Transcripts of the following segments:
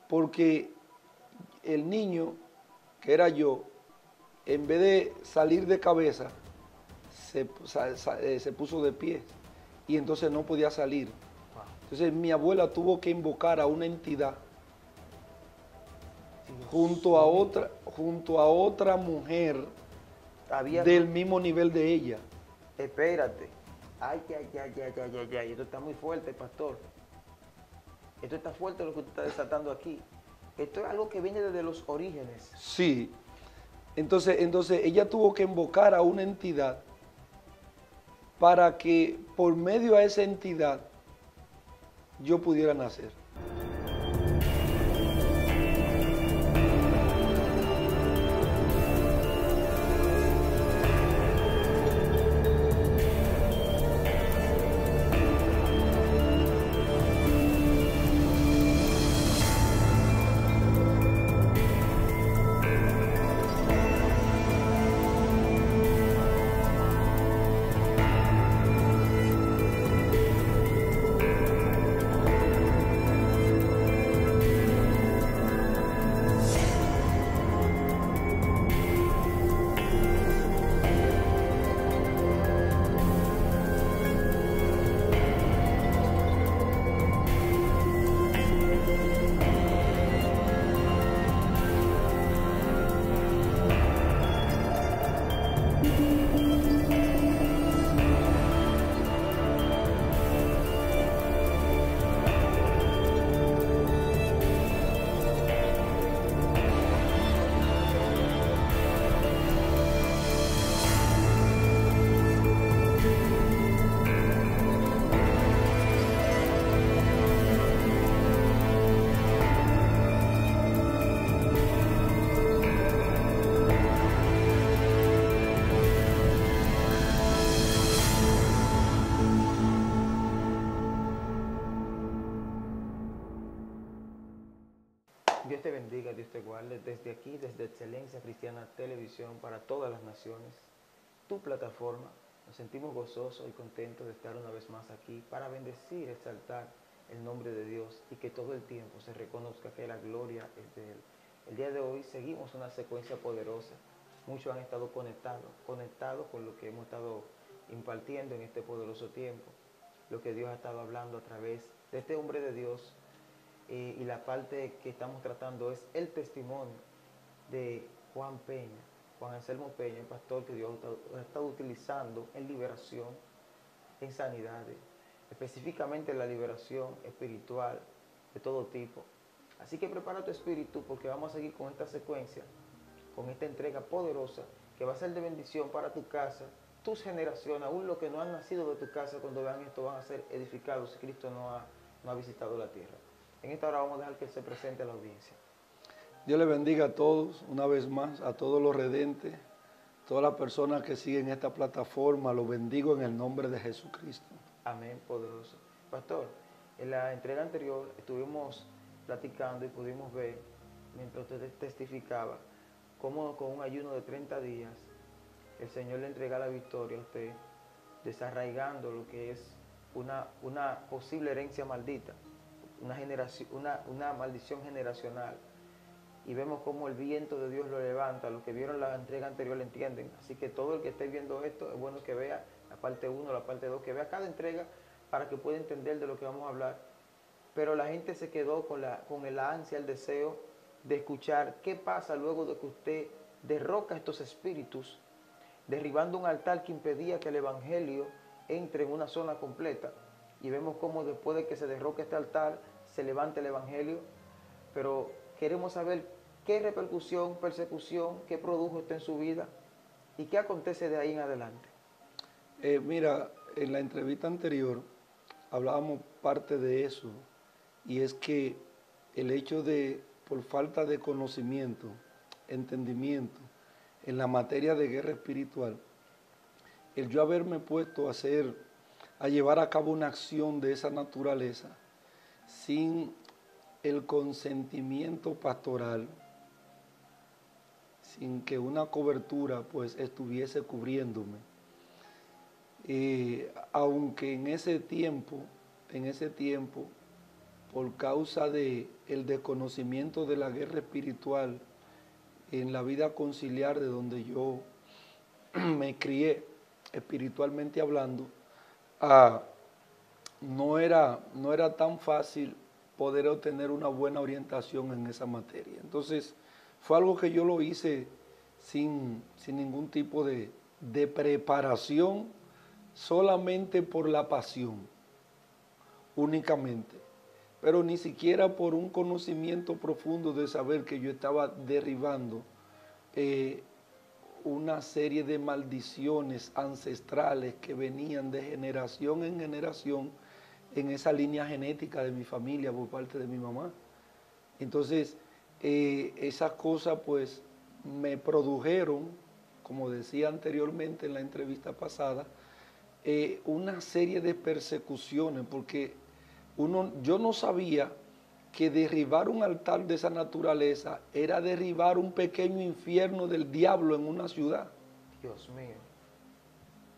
porque el niño, que era yo, en vez de salir de cabeza, se puso de pie y entonces no podía salir. Wow. Entonces mi abuela tuvo que invocar a una entidad Dios mío. junto a otra mujer Había, del mismo nivel de ella. espérate. Ay, ay, ay, ay, ay, ay, ay. Esto está muy fuerte, pastor. Esto está fuerte lo que usted está desatando aquí. Esto es algo que viene desde los orígenes. Sí. Entonces ella tuvo que invocar a una entidad para que por medio a esa entidad yo pudiera nacer. Dios te bendiga, Dios te guarde. Desde aquí, desde Excelencia Cristiana Televisión para todas las naciones, tu plataforma, nos sentimos gozosos y contentos de estar una vez más aquí para bendecir, exaltar el nombre de Dios y que todo el tiempo se reconozca que la gloria es de Él. El día de hoy seguimos una secuencia poderosa. Muchos han estado conectados con lo que hemos estado impartiendo en este poderoso tiempo, lo que Dios ha estado hablando a través de este hombre de Dios. Y la parte que estamos tratando es el testimonio de Juan Peña, Juan Anselmo Peña, el pastor que Dios ha estado utilizando en liberación, en sanidades, específicamente la liberación espiritual de todo tipo. Así que prepara tu espíritu porque vamos a seguir con esta secuencia, con esta entrega poderosa que va a ser de bendición para tu casa, tus generaciones, aún los que no han nacido de tu casa, cuando vean esto van a ser edificados si Cristo no ha visitado la tierra. En esta hora vamos a dejar que se presente a la audiencia. Dios les bendiga a todos, una vez más, a todos los redentes, todas las personas que siguen esta plataforma, los bendigo en el nombre de Jesucristo. Amén, poderoso. Pastor, en la entrega anterior estuvimos platicando y pudimos ver, mientras usted testificaba, cómo con un ayuno de 30 días el Señor le entrega la victoria a usted, desarraigando lo que es una posible herencia maldita, una maldición generacional. Y vemos cómo el viento de Dios lo levanta. Los que vieron la entrega anterior lo entienden. Así que todo el que esté viendo esto, es bueno que vea la parte 1, la parte 2, que vea cada entrega para que pueda entender de lo que vamos a hablar. Pero la gente se quedó con el ansia, el deseo de escuchar qué pasa luego de que usted derroca estos espíritus, derribando un altar que impedía que el evangelio entre en una zona completa. Y vemos cómo después de que se derroque este altar, se levanta el evangelio. Pero queremos saber qué repercusión, persecución, qué produjo usted en su vida y qué acontece de ahí en adelante. Mira, en la entrevista anterior hablábamos parte de eso, y es que el hecho de, por falta de conocimiento, entendimiento en la materia de guerra espiritual, el yo haberme puesto a llevar a cabo una acción de esa naturaleza sin el consentimiento pastoral, sin que una cobertura pues estuviese cubriéndome. Aunque en ese tiempo, por causa de el desconocimiento de la guerra espiritual en la vida conciliar de donde yo me crié, espiritualmente hablando, ah, no era tan fácil poder obtener una buena orientación en esa materia. Entonces, fue algo que yo lo hice sin ningún tipo de preparación, solamente por la pasión, únicamente. Pero ni siquiera por un conocimiento profundo de saber que yo estaba derribando una serie de maldiciones ancestrales que venían de generación en generación en esa línea genética de mi familia por parte de mi mamá. Entonces, esas cosas pues me produjeron, como decía anteriormente en la entrevista pasada, una serie de persecuciones, porque yo no sabía que derribar un altar de esa naturaleza era derribar un pequeño infierno del diablo en una ciudad. Dios mío.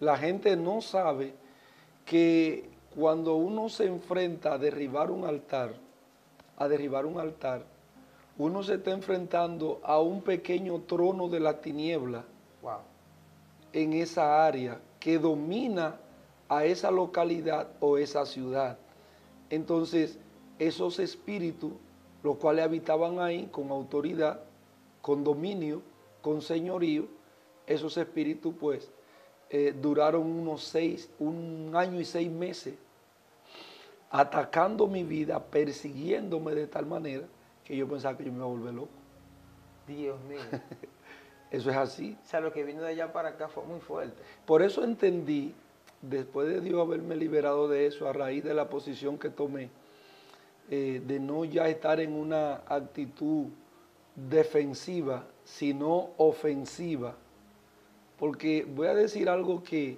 La gente no sabe que cuando uno se enfrenta a derribar un altar, uno se está enfrentando a un pequeño trono de la tiniebla Wow. en esa área que domina a esa localidad o esa ciudad. Entonces, esos espíritus, los cuales habitaban ahí con autoridad, con dominio, con señorío, esos espíritus pues duraron un año y 6 meses atacando mi vida, persiguiéndome de tal manera que yo pensaba que yo me iba a volver loco. Dios mío. Eso es así. O sea, lo que vino de allá para acá fue muy fuerte. Por eso entendí, después de Dios haberme liberado de eso, a raíz de la posición que tomé, de no ya estar en una actitud defensiva, sino ofensiva. Porque voy a decir algo que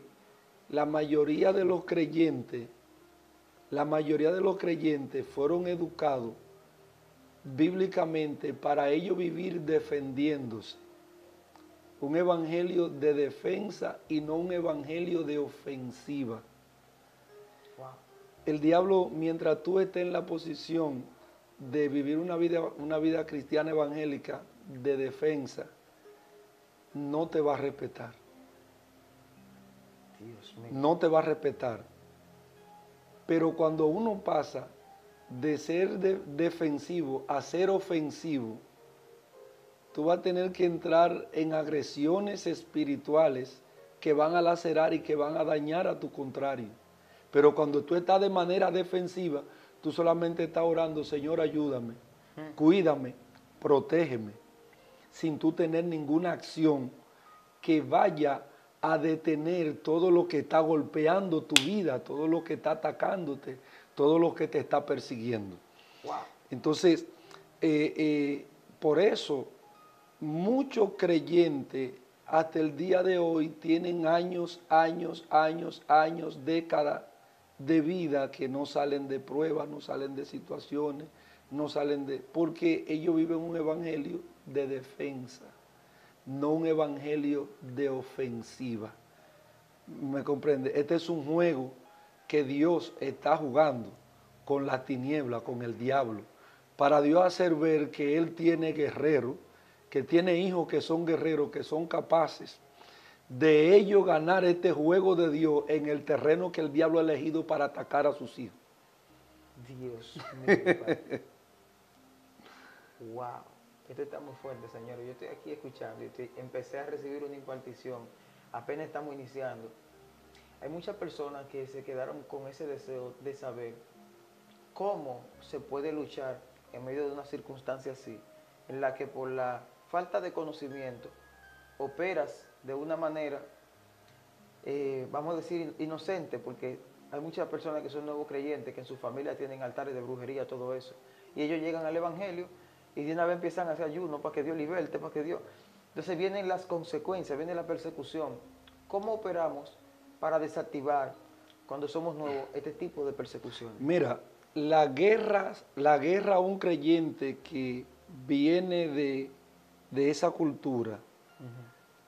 la mayoría de los creyentes fueron educados bíblicamente para ellos vivir defendiéndose. Un evangelio de defensa y no un evangelio de ofensiva. Wow. El diablo, mientras tú estés en la posición de vivir una vida cristiana evangélica de defensa, no te va a respetar. Dios mío. No te va a respetar. Pero cuando uno pasa de ser defensivo a ser ofensivo, tú vas a tener que entrar en agresiones espirituales que van a lacerar y que van a dañar a tu contrario. Pero cuando tú estás de manera defensiva, tú solamente estás orando, Señor, ayúdame, cuídame, protégeme, sin tú tener ninguna acción que vaya a detener todo lo que está golpeando tu vida, todo lo que está atacándote, todo lo que te está persiguiendo. Wow. Entonces, por eso, muchos creyentes hasta el día de hoy tienen años, décadas de vida que no salen de pruebas, no salen de situaciones, porque ellos viven un evangelio de defensa, no un evangelio de ofensiva. ¿Me comprende? Este es un juego que Dios está jugando con la tiniebla, con el diablo, para Dios hacer ver que Él tiene guerreros, que tiene hijos que son guerreros, que son capaces de ellos ganar este juego de Dios en el terreno que el diablo ha elegido para atacar a sus hijos. Dios mío. Wow. Esto está muy fuerte, señor. Yo estoy aquí escuchando y empecé a recibir una impartición. Apenas estamos iniciando. Hay muchas personas que se quedaron con ese deseo de saber cómo se puede luchar en medio de una circunstancia así, en la que por la falta de conocimiento operas de una manera, vamos a decir, inocente, porque hay muchas personas que son nuevos creyentes, que en su familia tienen altares de brujería, todo eso, y ellos llegan al evangelio y de una vez empiezan a hacer ayuno para que Dios liberte, para que Dios... Entonces vienen las consecuencias, viene la persecución. ¿Cómo operamos para desactivar, cuando somos nuevos, este tipo de persecuciones? Mira, la guerra a un creyente que viene de esa cultura,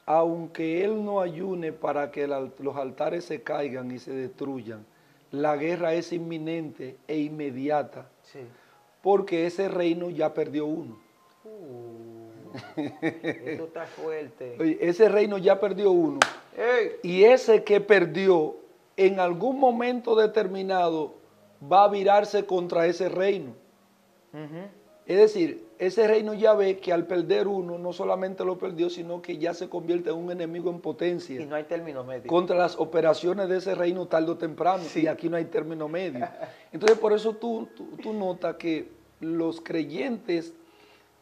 aunque él no ayune para que los altares se caigan y se destruyan, la guerra es inminente e inmediata. Sí. porque ese reino ya perdió uno. Esto está fuerte. Oye, ese reino ya perdió uno. ¡Ey! Y ese que perdió, en algún momento determinado, va a virarse contra ese reino. Es decir, ese reino ya ve que al perder uno, no solamente lo perdió, sino que ya se convierte en un enemigo en potencia. Y no hay término medio. Contra las operaciones de ese reino tarde o temprano. Sí. Y aquí no hay término medio. Entonces, por eso tú notas que los creyentes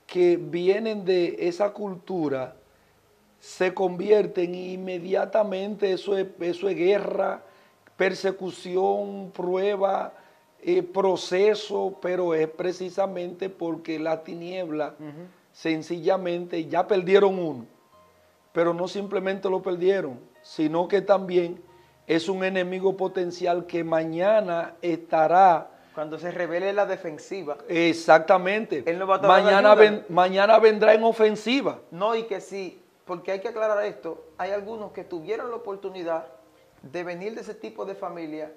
que vienen de esa cultura se convierten inmediatamente, eso es guerra, persecución, prueba, proceso, pero es precisamente porque la tiniebla sencillamente ya perdieron uno, pero no simplemente lo perdieron, sino que también es un enemigo potencial que mañana estará. Cuando se revele la defensiva. Exactamente. Él no va a estar mañana vendrá en ofensiva. No, y que sí, porque hay que aclarar esto, hay algunos que tuvieron la oportunidad de venir de ese tipo de familia,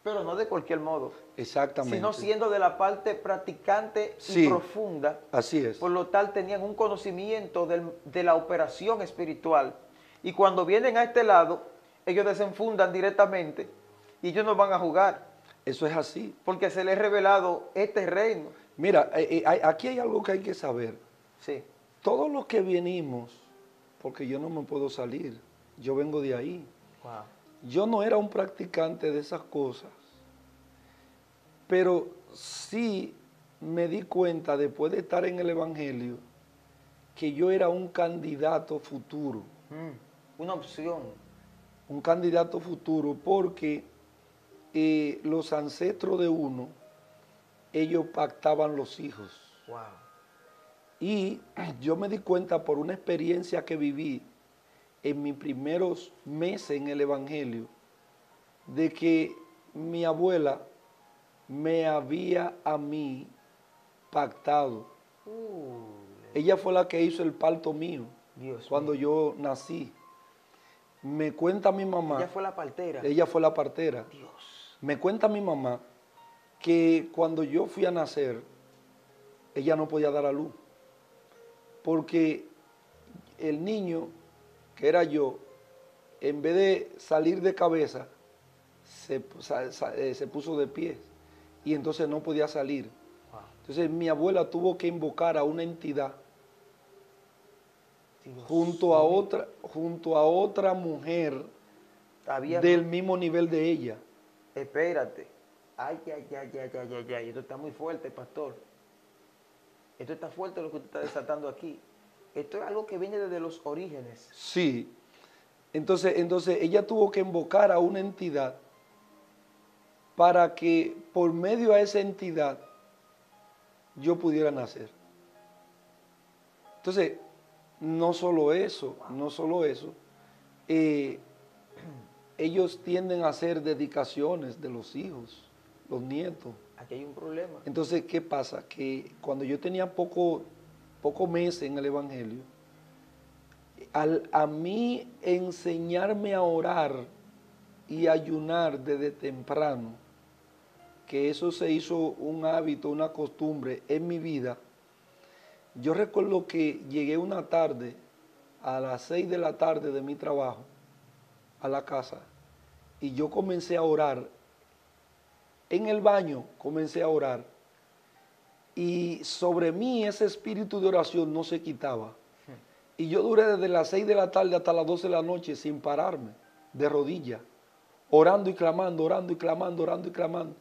pero no de cualquier modo. Exactamente. Sino siendo de la parte practicante sí, y profunda. Así es. Por lo tal tenían un conocimiento de la operación espiritual. Y cuando vienen a este lado, ellos desenfundan directamente y ellos no van a jugar. Eso es así. Porque se les ha revelado este reino. Mira, aquí hay algo que hay que saber. Sí. Todos los que venimos, porque yo no me puedo salir, yo vengo de ahí. Wow. Yo no era un practicante de esas cosas, pero sí me di cuenta después de estar en el Evangelio que yo era un candidato futuro. Una opción. Un candidato futuro porque los ancestros de uno, ellos pactaban los hijos. Wow. Y yo me di cuenta por una experiencia que viví en mis primeros meses en el Evangelio, de que mi abuela me había a mí pactado. Ella fue la que hizo el parto mío. Dios cuando mío. yo nací. Me cuenta mi mamá. Ella fue la partera. Ella fue la partera. Dios. Me cuenta mi mamá que cuando yo fui a nacer, ella no podía dar a luz. Porque el niño, que era yo, en vez de salir de cabeza, se puso de pie. Y entonces no podía salir. Wow. Entonces mi abuela tuvo que invocar a una entidad Dios junto a otra mujer del mismo nivel de ella. Espérate. Ay. Esto está muy fuerte, pastor. Esto está fuerte lo que usted está desatando aquí. Esto es algo que viene desde los orígenes. Sí. Entonces ella tuvo que invocar a una entidad para que por medio de esa entidad yo pudiera nacer. Entonces, no solo eso, ellos tienden a hacer dedicaciones de los hijos, los nietos. Aquí hay un problema. Entonces, ¿qué pasa? Que cuando yo tenía poco meses en el Evangelio, a mí enseñarme a orar y ayunar desde temprano, que eso se hizo un hábito, una costumbre en mi vida. Yo recuerdo que llegué una tarde, a las 6 de la tarde de mi trabajo, a la casa, y yo comencé a orar. En el baño comencé a orar. Y sobre mí ese espíritu de oración no se quitaba. Y yo duré desde las 6 de la tarde hasta las 12 de la noche sin pararme, de rodillas, orando y clamando, orando y clamando, orando y clamando.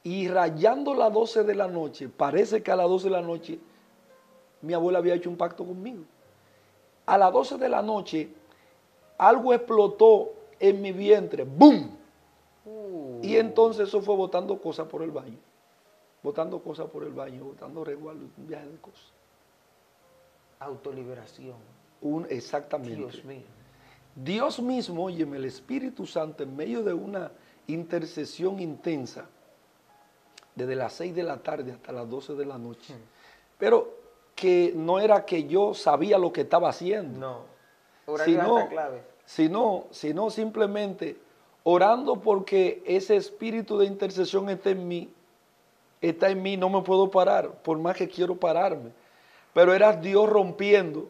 Y rayando las 12 de la noche, parece que a las 12 de la noche mi abuela había hecho un pacto conmigo. A las 12 de la noche algo explotó en mi vientre, ¡boom! Y entonces eso fue botando cosas por el baño, botando resguardo, un viaje de cosas. Autoliberación. Exactamente. Dios mío. Dios mismo, óyeme, el Espíritu Santo, en medio de una intercesión intensa, desde las 6 de la tarde hasta las 12 de la noche. Pero que no era que yo sabía lo que estaba haciendo. No. Oración clave. Sino simplemente orando porque ese espíritu de intercesión está en mí está en mí, no me puedo parar, por más que quiero pararme. Pero era Dios rompiendo,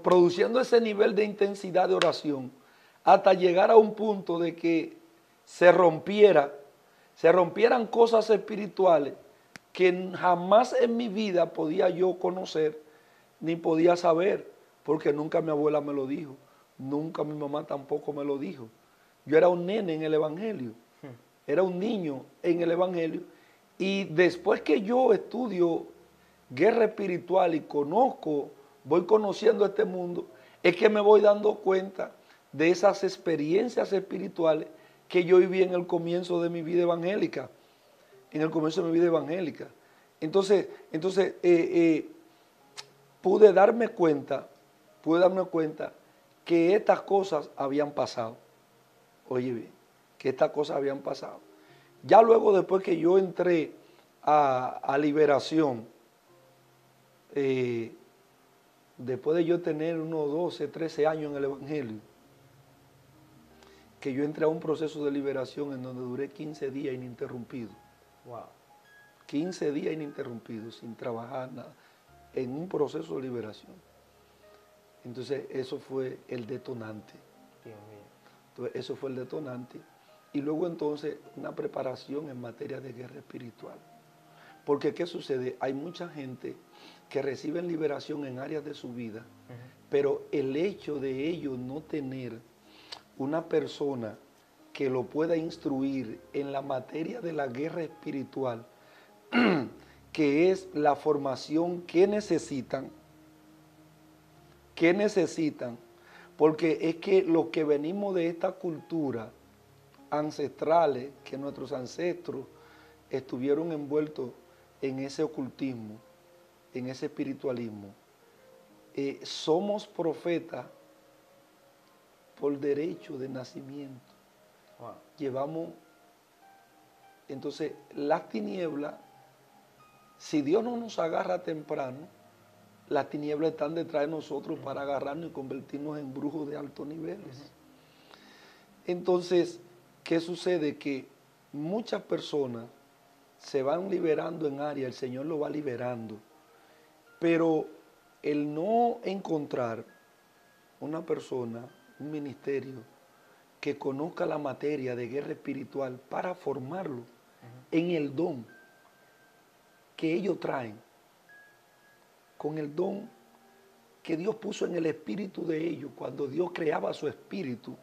produciendo ese nivel de intensidad de oración, hasta llegar a un punto de que se rompieran cosas espirituales que jamás en mi vida podía yo conocer, ni podía saber, porque nunca mi abuela me lo dijo, nunca mi mamá tampoco me lo dijo. Yo era un nene en el Evangelio, era un niño en el Evangelio, y después que yo estudio guerra espiritual y voy conociendo este mundo, es que me voy dando cuenta de esas experiencias espirituales que yo viví en el comienzo de mi vida evangélica, Entonces, pude darme cuenta que estas cosas habían pasado. Oye bien, que estas cosas habían pasado. Ya luego, después que yo entré a liberación, después de yo tener unos 12, 13 años en el Evangelio, que yo entré a un proceso de liberación en donde duré 15 días ininterrumpido. Wow. 15 días ininterrumpidos, sin trabajar nada, en un proceso de liberación. Entonces, eso fue el detonante. Dios mío. Entonces, eso fue el detonante. Y luego, entonces, una preparación en materia de guerra espiritual. Porque, ¿qué sucede? Hay mucha gente que reciben liberación en áreas de su vida, pero el hecho de ellos no tener una persona que lo pueda instruir en la materia de la guerra espiritual, que es la formación que necesitan, porque es que los que venimos de esta cultura ancestrales, que nuestros ancestros estuvieron envueltos en ese ocultismo, en ese espiritualismo, somos profetas por derecho de nacimiento. Wow. Llevamos, entonces, las tinieblas, si Dios no nos agarra temprano, las tinieblas están detrás de nosotros para agarrarnos y convertirnos en brujos de altos niveles. Entonces, ¿qué sucede? Que muchas personas se van liberando en área, el Señor lo va liberando, pero el no encontrar una persona, un ministerio, que conozca la materia de guerra espiritual para formarlo en el don que ellos traen, con el don que Dios puso en el espíritu de ellos, cuando Dios creaba su espíritu,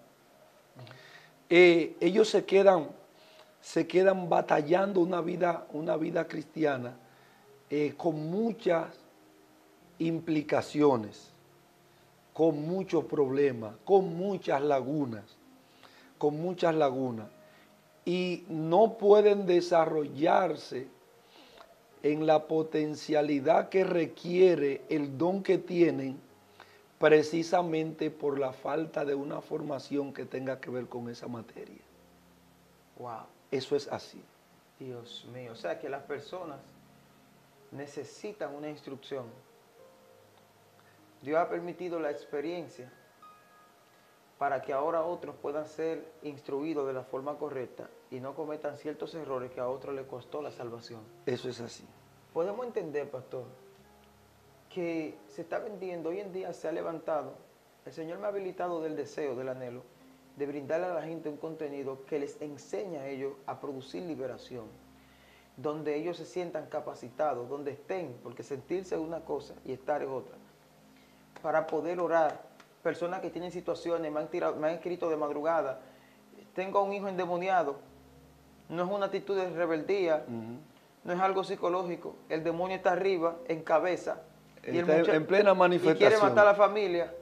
ellos se quedan batallando una vida cristiana con muchas implicaciones, con muchos problemas, con muchas lagunas, y no pueden desarrollarse en la potencialidad que requiere el don que tienen, precisamente por la falta de una formación que tenga que ver con esa materia. Wow. Eso es así. Dios mío. O sea que las personas necesitan una instrucción. Dios ha permitido la experiencia para que ahora otros puedan ser instruidos de la forma correcta y no cometan ciertos errores que a otros les costó la salvación. Eso es así. Podemos entender, pastor, que se está vendiendo, hoy en día se ha levantado, el Señor me ha habilitado del deseo, del anhelo, de brindarle a la gente un contenido que les enseña a ellos a producir liberación, donde ellos se sientan capacitados, donde estén, porque sentirse es una cosa y estar es otra, para poder orar. Personas que tienen situaciones, me han escrito de madrugada, tengo un hijo endemoniado, no es una actitud de rebeldía, no es algo psicológico, el demonio está arriba, en cabeza, y Está en plena manifestación. Y quiere matar a la familia.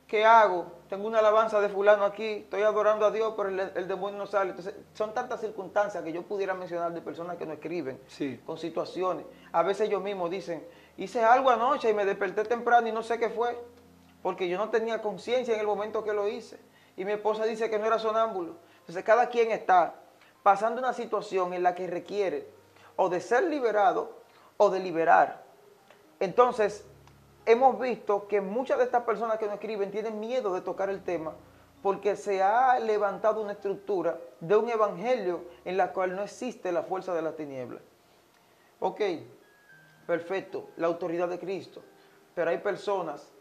¿Qué hago? Tengo una alabanza de fulano aquí, estoy adorando a Dios, pero el demonio no sale. Entonces, son tantas circunstancias que yo pudiera mencionar de personas que no escriben, con situaciones. A veces ellos mismos dicen, hice algo anoche y me desperté temprano y no sé qué fue, porque yo no tenía conciencia en el momento que lo hice. Y mi esposa dice que no era sonámbulo. Entonces, cada quien está pasando una situación en la que requiere o de ser liberado o de liberar. Entonces, hemos visto que muchas de estas personas que nos escriben tienen miedo de tocar el tema porque se ha levantado una estructura de un evangelio en la cual no existe la fuerza de la tiniebla. Ok, perfecto, la autoridad de Cristo, pero hay personas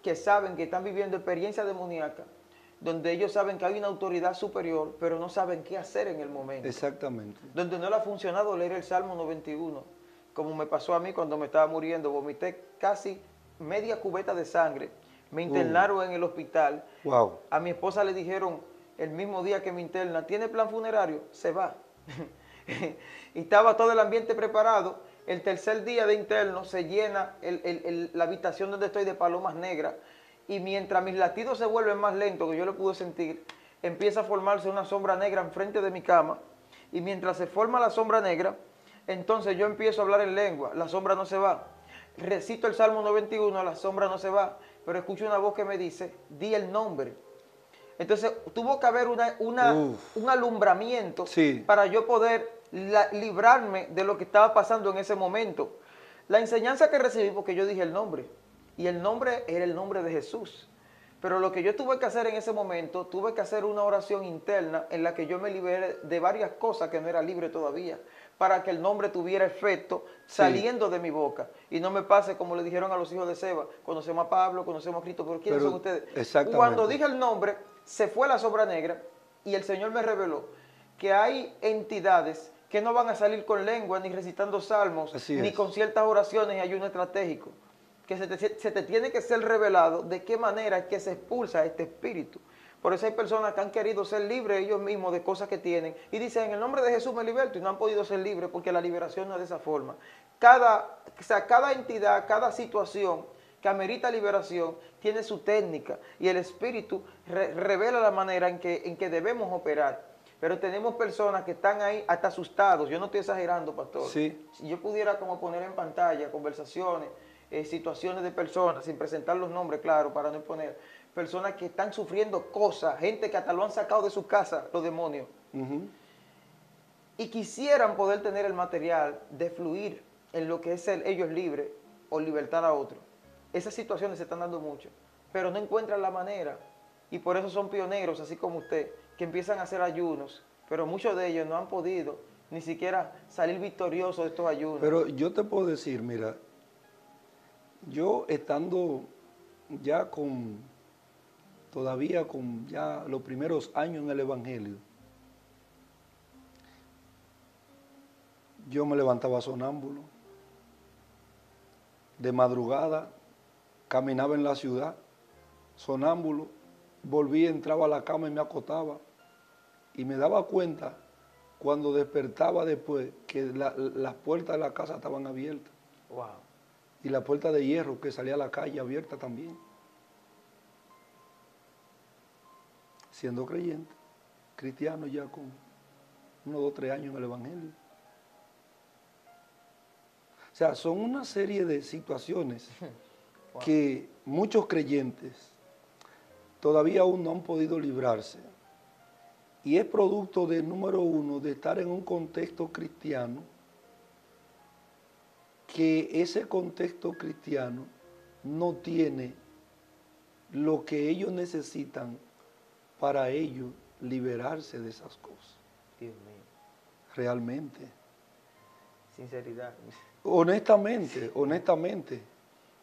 que saben que están viviendo experiencias demoníacas, donde ellos saben que hay una autoridad superior, pero no saben qué hacer en el momento. Exactamente. Donde no le ha funcionado leer el Salmo 91, como me pasó a mí cuando me estaba muriendo, vomité casi media cubeta de sangre, me internaron en el hospital. Wow. A mi esposa le dijeron el mismo día que me interna, ¿tiene plan funerario? Se va. Y estaba todo el ambiente preparado. El tercer día de interno se llena la habitación donde estoy de palomas negras, y mientras mis latidos se vuelven más lentos, que yo lo pude sentir, empieza a formarse una sombra negra enfrente de mi cama, y mientras se forma la sombra negra, entonces yo empiezo a hablar en lengua, la sombra no se va. Recito el Salmo 91, la sombra no se va, pero escucho una voz que me dice, di el nombre. Entonces tuvo que haber un alumbramiento, sí, para yo poder librarme de lo que estaba pasando en ese momento. La enseñanza que recibí, porque yo dije el nombre, y el nombre era el nombre de Jesús. Pero lo que yo tuve que hacer en ese momento, tuve que hacer una oración interna en la que yo me liberé de varias cosas que no era libre todavía, para que el nombre tuviera efecto saliendo de mi boca. Y no me pase como le dijeron a los hijos de Seba, conocemos a Pablo, conocemos a Cristo, pero ¿quiénes son ustedes? Exactamente. Cuando dije el nombre, se fue la sombra negra y el Señor me reveló que hay entidades que no van a salir con lengua, ni recitando salmos, ni con ciertas oraciones y ayuno estratégico, que se te tiene que ser revelado de qué manera es que se expulsa este espíritu. Por eso hay personas que han querido ser libres ellos mismos de cosas que tienen y dicen, en el nombre de Jesús me liberto, y no han podido ser libres porque la liberación no es de esa forma. Cada entidad, cada situación que amerita liberación tiene su técnica, y el Espíritu revela la manera en que debemos operar. Pero tenemos personas que están ahí hasta asustados. Yo no estoy exagerando, pastor. Sí. Si yo pudiera como poner en pantalla conversaciones, situaciones de personas, sin presentar los nombres, claro, para no poner, personas que están sufriendo cosas, gente que hasta lo han sacado de su casa, los demonios. Y quisieran poder tener el material de fluir en lo que es ser ellos libres o libertar a otros. Esas situaciones se están dando mucho, pero no encuentran la manera, y por eso son pioneros, así como usted, que empiezan a hacer ayunos, pero muchos de ellos no han podido ni siquiera salir victoriosos de estos ayunos. Pero yo te puedo decir, mira, yo estando ya todavía con ya los primeros años en el Evangelio, yo me levantaba sonámbulo, de madrugada, caminaba en la ciudad, sonámbulo, volvía, entraba a la cama y me acostaba, y me daba cuenta cuando despertaba después que las puertas de la casa estaban abiertas. Wow. Y la puerta de hierro que salía a la calle abierta también. Siendo creyente, cristiano ya con 1, 2, 3 años en el Evangelio. O sea, son una serie de situaciones wow, que muchos creyentes todavía aún no han podido librarse. Y es producto de, número uno, de estar en un contexto cristiano, que ese contexto cristiano no tiene lo que ellos necesitan para ellos liberarse de esas cosas. Dios mío. Realmente. Sinceridad. Honestamente.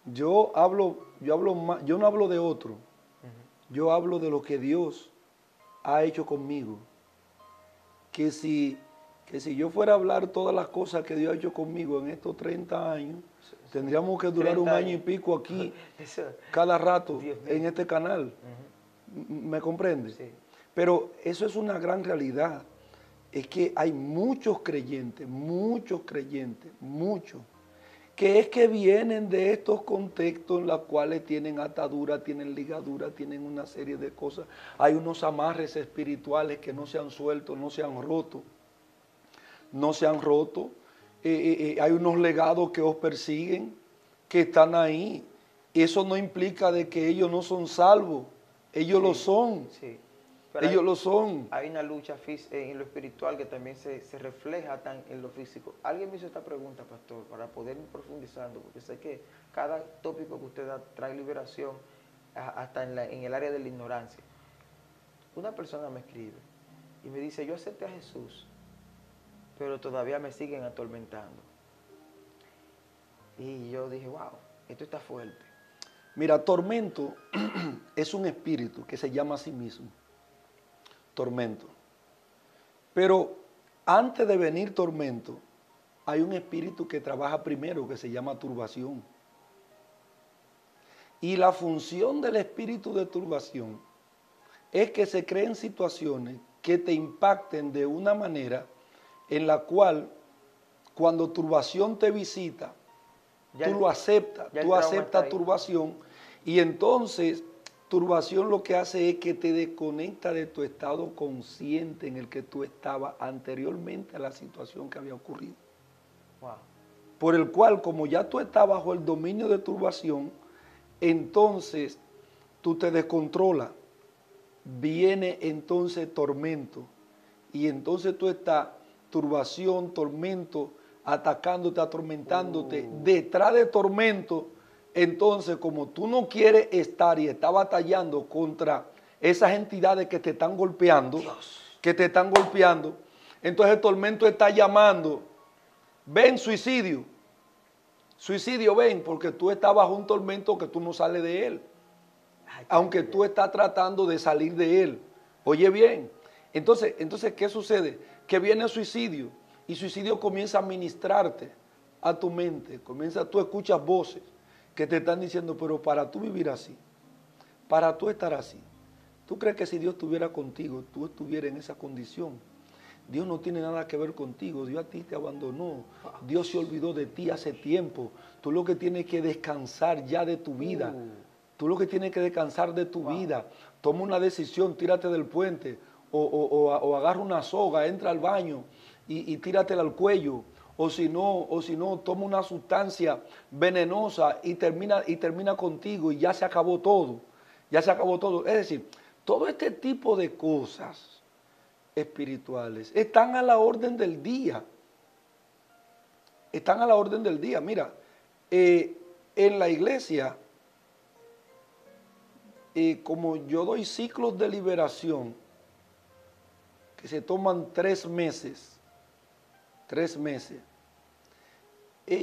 Yo no hablo de otro. Yo hablo de lo que Dios ha hecho conmigo. Que si yo fuera a hablar todas las cosas que Dios ha hecho conmigo en estos 30 años, tendríamos que durar un año y pico aquí, cada rato, en este canal. ¿Me comprende? Sí. Pero eso es una gran realidad. Es que hay muchos creyentes, que es que vienen de estos contextos en los cuales tienen ataduras, tienen ligaduras, tienen una serie de cosas. Hay unos amarres espirituales que no se han suelto, no se han roto. Hay unos legados que os persiguen, que están ahí. Eso no implica de que ellos no son salvos. Ellos lo son. Sí. Ellos lo son. Hay una lucha en lo espiritual que también se refleja en lo físico. Alguien me hizo esta pregunta, pastor, para poder ir profundizando, porque sé que cada tópico que usted da trae liberación hasta en el área de la ignorancia. Una persona me escribe y me dice, yo acepté a Jesús, pero todavía me siguen atormentando. Y yo dije, wow, esto está fuerte. Mira, tormento es un espíritu que se llama a sí mismo. Tormento. Pero antes de venir tormento, hay un espíritu que trabaja primero que se llama turbación. Y la función del espíritu de turbación es que se creen situaciones que te impacten de una manera en la cual cuando turbación te visita, tú lo aceptas, tú aceptas turbación y entonces turbación lo que hace es que te desconecta de tu estado consciente en el que tú estabas anteriormente a la situación que había ocurrido. Wow. Por el cual, como ya tú estás bajo el dominio de turbación, entonces tú te descontrolas. Viene entonces tormento y entonces tú estás turbación, tormento, atacándote, atormentándote, detrás de tormento. Entonces, como tú no quieres estar y estás batallando contra esas entidades que te están golpeando, entonces el tormento está llamando, ven suicidio, ven, porque tú estás bajo un tormento que tú no sales de él. Aunque tú estás tratando de salir de él. Oye bien, entonces, ¿qué sucede? Que viene el suicidio y suicidio comienza a ministrarte a tu mente, tú escuchas voces que te están diciendo, pero para tú vivir así, para tú estar así, ¿tú crees que si Dios estuviera contigo, tú estuvieras en esa condición? Dios no tiene nada que ver contigo, Dios a ti te abandonó, Dios se olvidó de ti hace tiempo, tú lo que tienes que descansar ya de tu vida. Tú lo que tienes que descansar de tu vida, toma una decisión, tírate del puente o agarra una soga, entra al baño y tíratela al cuello. O si no, toma una sustancia venenosa y termina contigo y ya se acabó todo. Ya se acabó todo. Es decir, todo este tipo de cosas espirituales están a la orden del día. Están a la orden del día. Mira, en la iglesia, como yo doy ciclos de liberación que se toman 3 meses,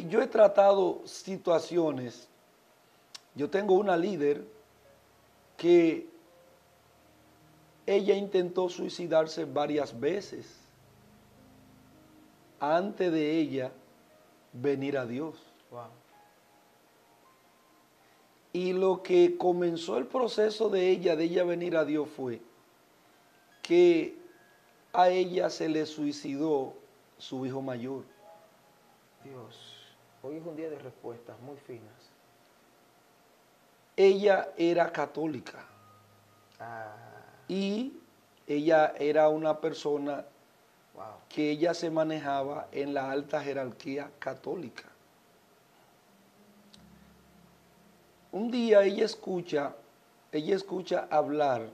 yo he tratado situaciones. Yo tengo una líder que ella intentó suicidarse varias veces antes de ella venir a Dios. Wow. Y lo que comenzó el proceso de ella venir a Dios fue que a ella se le suicidó su hijo mayor. Dios, hoy es un día de respuestas muy finas. Ella era católica. Y ella era una persona que ella se manejaba en la alta jerarquía católica. Un día ella escucha hablar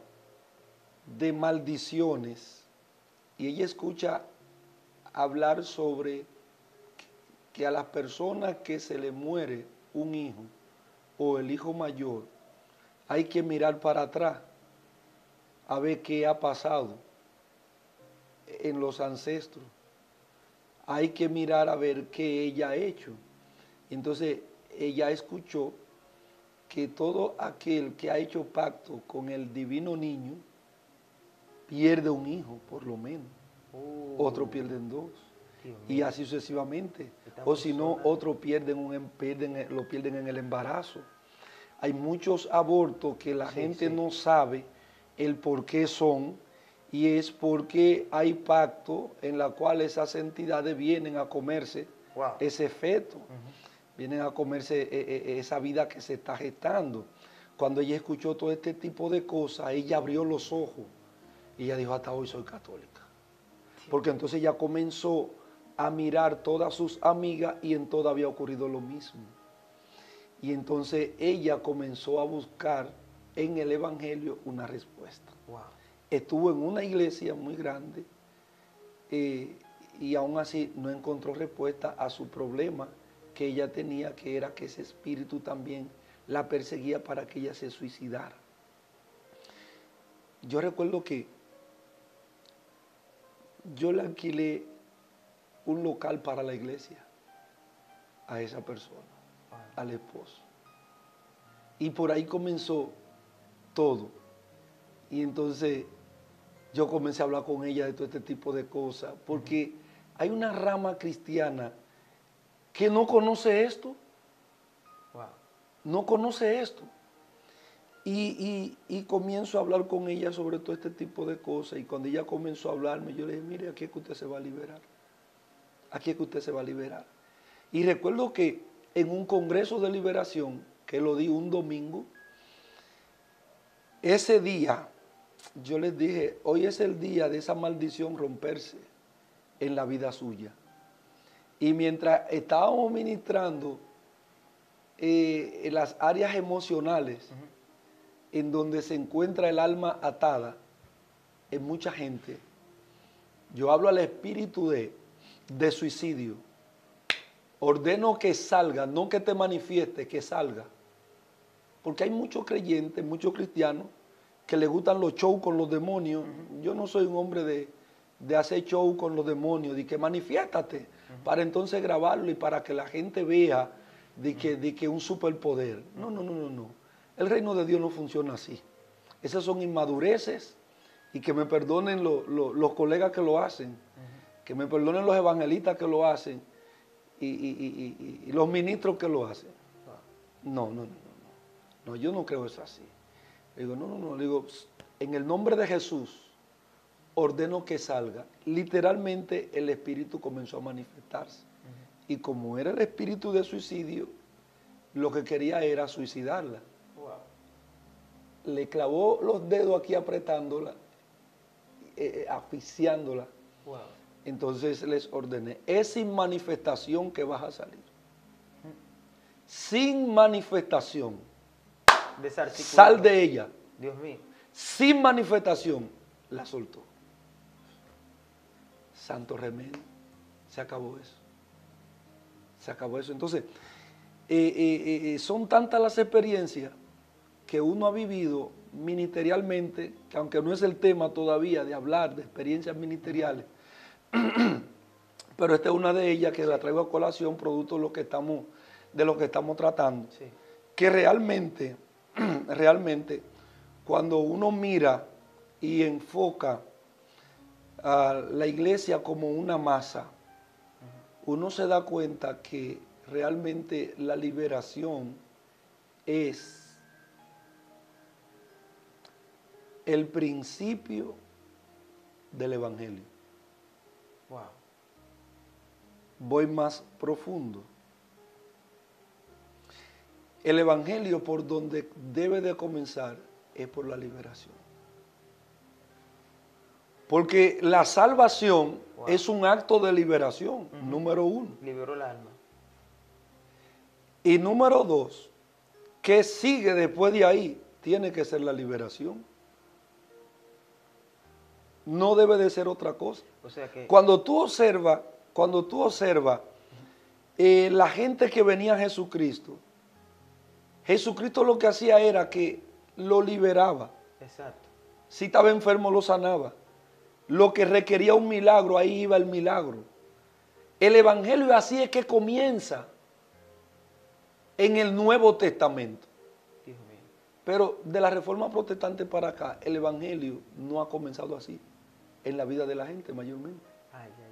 de maldiciones y ella escucha hablar sobre que a las personas que se le muere un hijo o el hijo mayor, hay que mirar para atrás a ver qué ha pasado en los ancestros. Hay que mirar a ver qué ella ha hecho. Entonces ella escuchó que todo aquel que ha hecho pacto con el divino niño pierde un hijo, por lo menos. Otro pierden 2. Y así sucesivamente. O si no, otro lo pierden en el embarazo. Hay muchos abortos que la gente no sabe el por qué son, y es porque hay pacto en la cual esas entidades vienen a comerse ese feto. Vienen a comerse esa vida que se está gestando. Cuando ella escuchó todo este tipo de cosas, ella abrió los ojos y ella dijo, hasta hoy soy católica. Porque entonces ella comenzó a mirar todas sus amigas y en todas había ocurrido lo mismo. Y entonces ella comenzó a buscar en el Evangelio una respuesta. Estuvo en una iglesia muy grande y aún así no encontró respuesta a su problema que ella tenía, que era que ese espíritu también la perseguía para que ella se suicidara. yo recuerdo que yo le alquilé un local para la iglesia a esa persona, al esposo. Y por ahí comenzó todo. Y entonces yo comencé a hablar con ella de todo este tipo de cosas, porque hay una rama cristiana que no conoce esto. Wow. No conoce esto. Y comienzo a hablar con ella sobre todo este tipo de cosas. Y cuando ella comenzó a hablarme, yo le dije, mire, aquí es que usted se va a liberar. Aquí es que usted se va a liberar. Y recuerdo que en un congreso de liberación, que lo di un domingo, ese día yo les dije, hoy es el día de esa maldición romperse en la vida suya. Y mientras estábamos ministrando en las áreas emocionales, en donde se encuentra el alma atada, en mucha gente, yo hablo al espíritu de suicidio. Ordeno que salga, no que te manifieste, que salga. Porque hay muchos creyentes, muchos cristianos, que les gustan los shows con los demonios. Yo no soy un hombre de hacer show con los demonios, de que manifiéstate, para entonces grabarlo y para que la gente vea de que un superpoder. No, no, no, no, no. El reino de Dios no funciona así. Esas son inmadureces, y que me perdonen los colegas que lo hacen, que me perdonen los evangelistas que lo hacen, y los ministros que lo hacen. No, no, no, no, no, yo no creo eso así. Le digo, no, no, no, le digo, en el nombre de Jesús, ordeno que salga. Literalmente el espíritu comenzó a manifestarse. Y como era el espíritu de suicidio, lo que quería era suicidarla. Wow. Le clavó los dedos aquí apretándola, asfixiándola. Wow. Entonces les ordené, es sin manifestación que vas a salir. Sin manifestación. Sal de ella. Dios mío. Sin manifestación, la soltó. Santo remedio. Se acabó eso. Se acabó eso. Entonces, son tantas las experiencias que uno ha vivido ministerialmente, que aunque no es el tema todavía de hablar de experiencias ministeriales, pero esta es una de ellas que la traigo a colación, producto de lo que estamos tratando. Sí. Que realmente, cuando uno mira y enfoca a la iglesia como una masa, uno se da cuenta que realmente la liberación es el principio del evangelio. Wow. Voy más profundo. El evangelio, por donde debe de comenzar, es por la liberación. Porque la salvación, wow, es un acto de liberación, número uno. Liberó el alma. Y número dos, ¿qué sigue después de ahí? Tiene que ser la liberación. No debe de ser otra cosa. O sea que cuando tú observas, la gente que venía a Jesucristo, Jesucristo lo que hacía era que lo liberaba. Exacto. Si estaba enfermo, lo sanaba. Lo que requería un milagro, ahí iba el milagro. El evangelio así es que comienza en el Nuevo Testamento. Dios mío. Pero de la Reforma Protestante para acá, el evangelio no ha comenzado así en la vida de la gente mayormente. Ay, ay,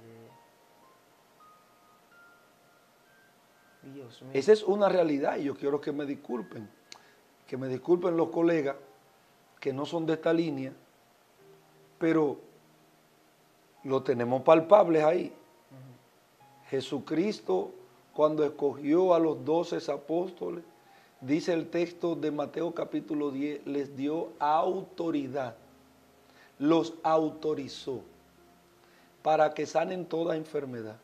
ay. Dios mío. Esa es una realidad y yo quiero que me disculpen los colegas que no son de esta línea, pero lo tenemos palpables ahí. Jesucristo, cuando escogió a los 12 apóstoles, dice el texto de Mateo capítulo 10, les dio autoridad, los autorizó para que sanen toda enfermedad,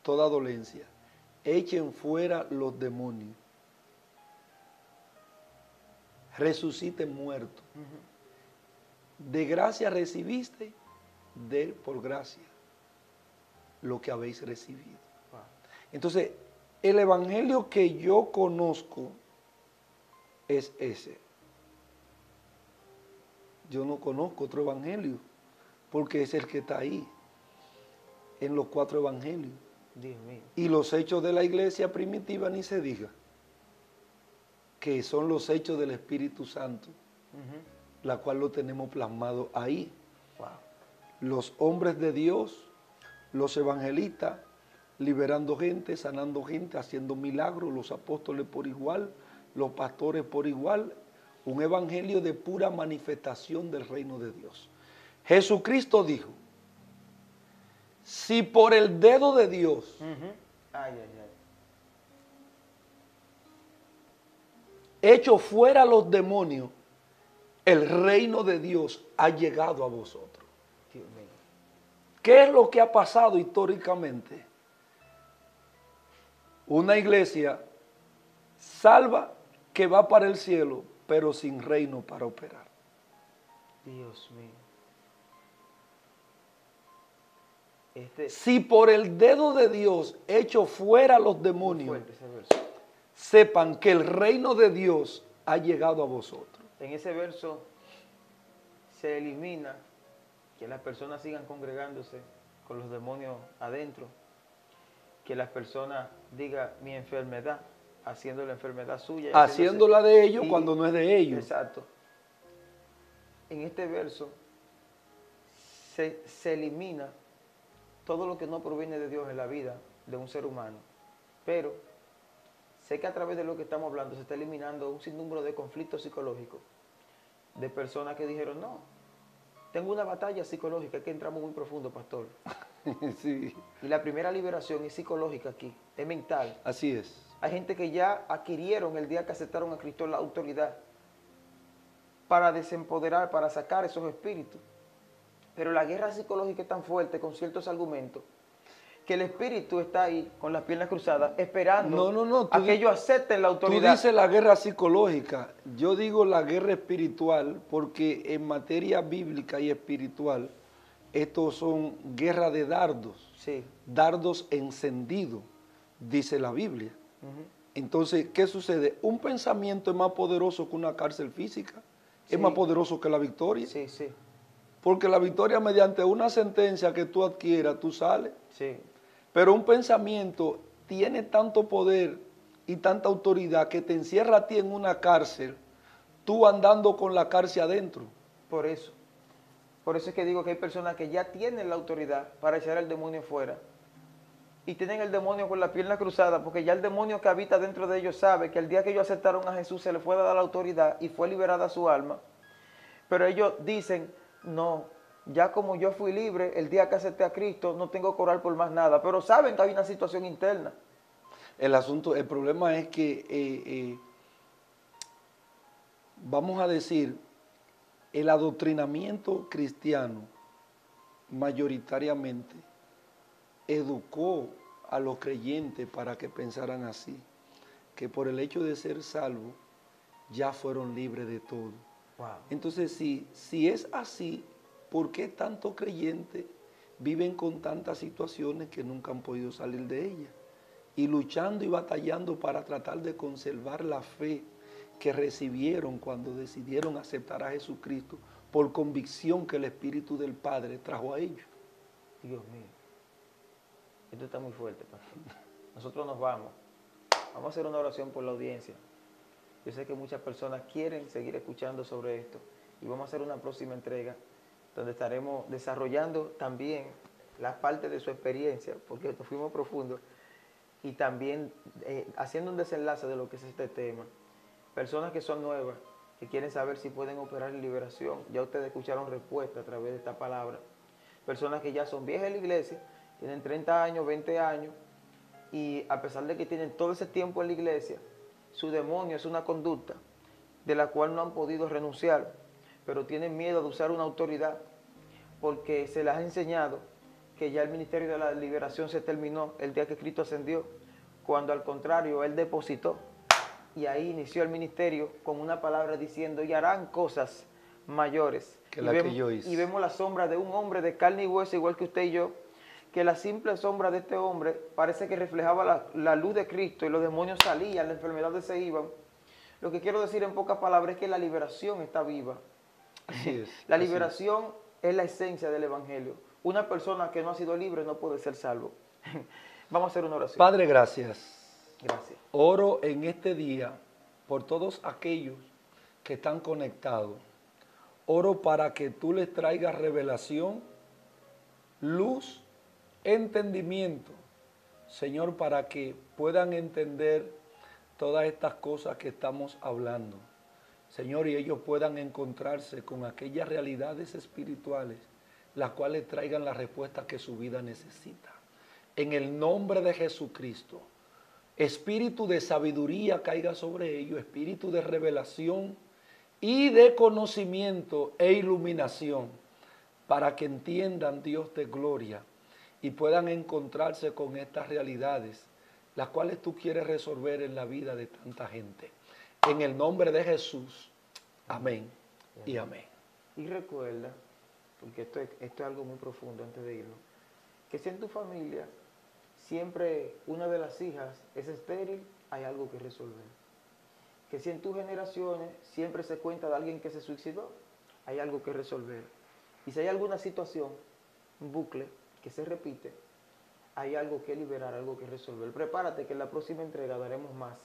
toda dolencia, echen fuera los demonios, resuciten muertos. De gracia recibiste, de por gracia lo que habéis recibido. Entonces, el evangelio que yo conozco es ese. yo no conozco otro evangelio, porque es el que está ahí, en los 4 evangelios. Dios mío. Y los hechos de la iglesia primitiva ni se diga, que son los hechos del Espíritu Santo, la cual lo tenemos plasmado ahí. Wow. Los hombres de Dios, los evangelistas, liberando gente, sanando gente, haciendo milagros, los apóstoles por igual, los pastores por igual, un evangelio de pura manifestación del reino de Dios. Jesucristo dijo, si por el dedo de Dios Ay, ay, ay. echo fuera los demonios, el reino de Dios ha llegado a vosotros. Dios mío. ¿Qué es lo que ha pasado históricamente? Una iglesia salva que va para el cielo, pero sin reino para operar. Dios mío. Si por el dedo de Dios echo fuera los demonios, fuerte ese verso. sepan que el reino de Dios ha llegado a vosotros. En ese verso se elimina que las personas sigan congregándose con los demonios adentro, que las personas digan mi enfermedad, haciendo la enfermedad suya. Haciéndola de ellos cuando no es de ellos. Exacto. En este verso se elimina todo lo que no proviene de Dios en la vida de un ser humano. Pero sé que a través de lo que estamos hablando se está eliminando un sinnúmero de conflictos psicológicos, de personas que dijeron, no, tengo una batalla psicológica, es que entramos muy profundo, pastor. Sí. Y la primera liberación es psicológica aquí, es mental. Así es. Hay gente que ya adquirieron el día que aceptaron a Cristo la autoridad para desempoderar, para sacar esos espíritus. Pero la guerra psicológica es tan fuerte con ciertos argumentos que el espíritu está ahí con las piernas cruzadas esperando a que ellos acepten la autoridad. Tú dices la guerra psicológica, yo digo la guerra espiritual porque en materia bíblica y espiritual estos son guerra de dardos, Sí. dardos encendidos, dice la Biblia. Entonces, ¿qué sucede? Un pensamiento es más poderoso que una cárcel física, Sí. es más poderoso que la victoria. Sí, sí, Porque la victoria mediante una sentencia que tú adquieras, tú sales. sí. Pero un pensamiento tiene tanto poder y tanta autoridad que te encierra a ti en una cárcel, tú andando con la cárcel adentro. Por eso. Por eso es que digo que hay personas que ya tienen la autoridad para echar al demonio fuera. Y tienen el demonio con la pierna cruzada, porque ya el demonio que habita dentro de ellos sabe que el día que ellos aceptaron a Jesús se les fue dada la autoridad y fue liberada su alma. Pero ellos dicen, no, ya como yo fui libre, el día que acepté a Cristo, no tengo que orar por más nada. Pero saben que hay una situación interna. El problema es que, vamos a decir, el adoctrinamiento cristiano mayoritariamente educó a los creyentes para que pensaran así, que por el hecho de ser salvos ya fueron libres de todo. Wow. Entonces, si es así, ¿por qué tantos creyentes viven con tantas situaciones que nunca han podido salir de ellas? Y luchando y batallando para tratar de conservar la fe que recibieron cuando decidieron aceptar a Jesucristo por convicción que el Espíritu del Padre trajo a ellos. Dios mío. Esto está muy fuerte, pastor. Nosotros nos vamos. Vamos a hacer una oración por la audiencia. Yo sé que muchas personas quieren seguir escuchando sobre esto y vamos a hacer una próxima entrega donde estaremos desarrollando también la parte de su experiencia, porque nos fuimos profundos, y también haciendo un desenlace de lo que es este tema. Personas que son nuevas, que quieren saber si pueden operar en liberación, ya ustedes escucharon respuesta a través de esta palabra. Personas que ya son viejas en la iglesia, tienen 30 años, 20 años, y a pesar de que tienen todo ese tiempo en la iglesia, su demonio es una conducta de la cual no han podido renunciar, pero tienen miedo de usar una autoridad porque se les ha enseñado que ya el ministerio de la liberación se terminó el día que Cristo ascendió, cuando al contrario Él depositó, y ahí inició el ministerio con una palabra diciendo, y harán cosas mayores. Que la que yo hice. Y vemos la sombra de un hombre de carne y hueso, igual que usted y yo, que la simple sombra de este hombre parece que reflejaba la luz de Cristo y los demonios salían, las enfermedades se iban. Lo que quiero decir en pocas palabras es que la liberación está viva. Así es. La así es. liberación es la esencia del Evangelio. Una persona que no ha sido libre no puede ser salvo. Vamos a hacer una oración. Padre, gracias. Gracias. Oro en este día por todos aquellos que están conectados. Oro para que tú les traigas revelación, luz, entendimiento, Señor, para que puedan entender todas estas cosas que estamos hablando. Señor, y ellos puedan encontrarse con aquellas realidades espirituales, las cuales traigan la respuesta que su vida necesita. En el nombre de Jesucristo, espíritu de sabiduría caiga sobre ellos, espíritu de revelación y de conocimiento e iluminación, para que entiendan, Dios de gloria, y puedan encontrarse con estas realidades, las cuales tú quieres resolver en la vida de tanta gente. En el nombre de Jesús, amén y amén. Y recuerda, porque esto es algo muy profundo antes de irnos, que si en tu familia siempre una de las hijas es estéril, hay algo que resolver. Que si en tus generaciones siempre se cuenta de alguien que se suicidó, hay algo que resolver. Y si hay alguna situación, un bucle que se repite, hay algo que liberar, algo que resolver. Prepárate que en la próxima entrega daremos más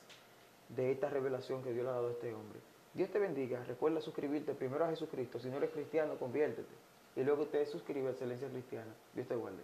de esta revelación que Dios le ha dado a este hombre. Dios te bendiga. Recuerda suscribirte primero a Jesucristo. Si no eres cristiano, conviértete. Y luego te suscribe a Excelencia Cristiana. Dios te guarde.